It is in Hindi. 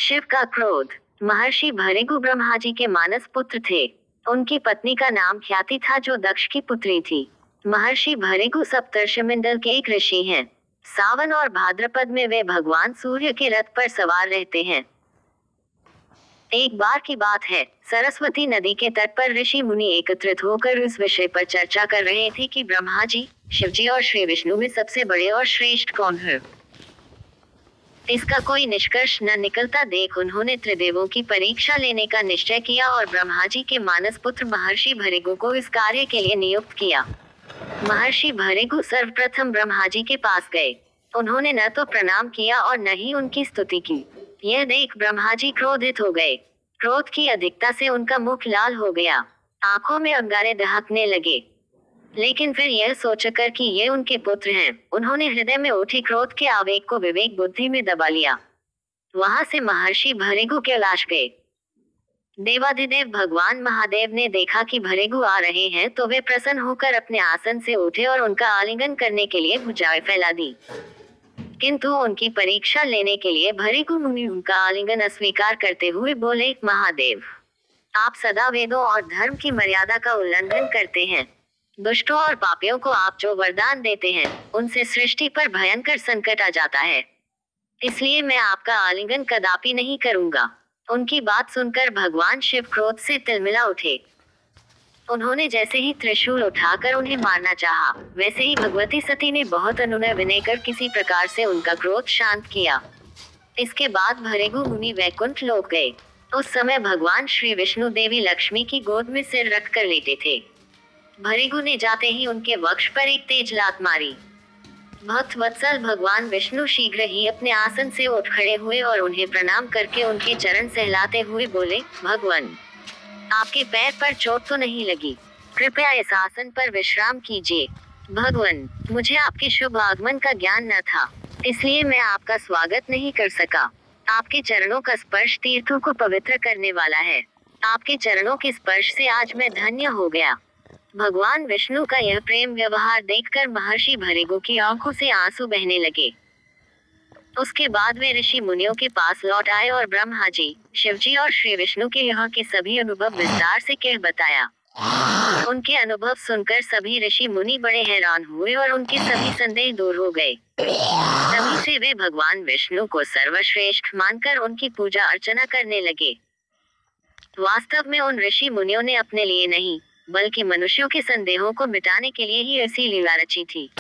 शिव का क्रोध। महर्षि भृगु ब्रह्मा जी के मानस पुत्र थे। उनकी पत्नी का नाम ख्याति था जो दक्ष की पुत्री थी। महर्षि भृगु सप्तर्षिमंडल के एक ऋषि हैं। सावन और भाद्रपद में वे भगवान सूर्य के रथ पर सवार रहते हैं। एक बार की बात है, सरस्वती नदी के तट पर ऋषि मुनि एकत्रित होकर इस विषय पर चर्चा कर रहे थे कि ब्रह्मा जी, शिव जी और श्री विष्णु में सबसे बड़े और श्रेष्ठ कौन है। इसका कोई निष्कर्ष न निकलता देख उन्होंने त्रिदेवों की परीक्षा लेने का निश्चय किया और ब्रह्मा जी के मानस पुत्र महर्षि भृगु को इस कार्य के लिए नियुक्त किया। महर्षि भृगु सर्वप्रथम ब्रह्मा जी के पास गए। उन्होंने न तो प्रणाम किया और न ही उनकी स्तुति की। यह देख ब्रह्मा जी क्रोधित हो गए। क्रोध की अधिकता से उनका मुख लाल हो गया, आंखों में अंगारे दहकने लगे। लेकिन फिर यह सोचकर कि ये उनके पुत्र हैं, उन्होंने हृदय में उठी क्रोध के आवेग को विवेक बुद्धि में दबा लिया। वहां से महर्षि भृगु कैलाश गए। देवाधिदेव भगवान महादेव ने देखा कि भृगु आ रहे हैं तो वे प्रसन्न होकर अपने आसन से उठे और उनका आलिंगन करने के लिए भुजाएं फैला दी। किंतु उनकी परीक्षा लेने के लिए भृगु मुनि उनका आलिंगन अस्वीकार करते हुए बोले, महादेव, आप सदा वेदों और धर्म की मर्यादा का उल्लंघन करते हैं। दुष्टों और पापियों को आप जो वरदान देते हैं, उनसे सृष्टि पर भयंकर संकट आ जाता है। इसलिए मैं आपका आलिंगन कदापि नहीं करूंगा। उनकी बात सुनकर भगवान शिव क्रोध से तिलमिला उठे। उन्होंने जैसे ही त्रिशूल उठाकर उन्हें मारना चाहा, वैसे ही भगवती सती ने बहुत अनुनय विनय कर किसी प्रकार से उनका क्रोध शांत किया। इसके बाद भृगु मुनि वैकुंठ लोक गए। उस समय भगवान श्री विष्णु देवी लक्ष्मी की गोद में सिर रख कर लेटे थे। भृगु ने जाते ही उनके वक्ष पर एक तेज लात मारी। भक्त वत्सल भगवान विष्णु शीघ्र ही अपने आसन से उठ खड़े हुए और उन्हें प्रणाम करके उनके चरण सहलाते हुए बोले, भगवान, आपके पैर पर चोट तो नहीं लगी? कृपया इस आसन पर विश्राम कीजिए। भगवान, मुझे आपके शुभ आगमन का ज्ञान न था, इसलिए मैं आपका स्वागत नहीं कर सका। आपके चरणों का स्पर्श तीर्थों को पवित्र करने वाला है। आपके चरणों के स्पर्श से आज मैं धन्य हो गया। भगवान विष्णु का यह प्रेम व्यवहार देखकर महर्षि भृगु की आंखों से आंसू बहने लगे। उसके बाद वे ऋषि मुनियों के पास लौट आए और ब्रह्मा जी, शिव जी और श्री विष्णु के यहाँ के सभी अनुभव विस्तार से कह बताया। उनके अनुभव सुनकर सभी ऋषि मुनि बड़े हैरान हुए और उनके सभी संदेह दूर हो गए। तभी से वे भगवान विष्णु को सर्वश्रेष्ठ मानकर उनकी पूजा अर्चना करने लगे। वास्तव में उन ऋषि मुनियों ने अपने लिए नहीं, बल्कि मनुष्यों के संदेहों को मिटाने के लिए ही ऐसी लीला रची थी।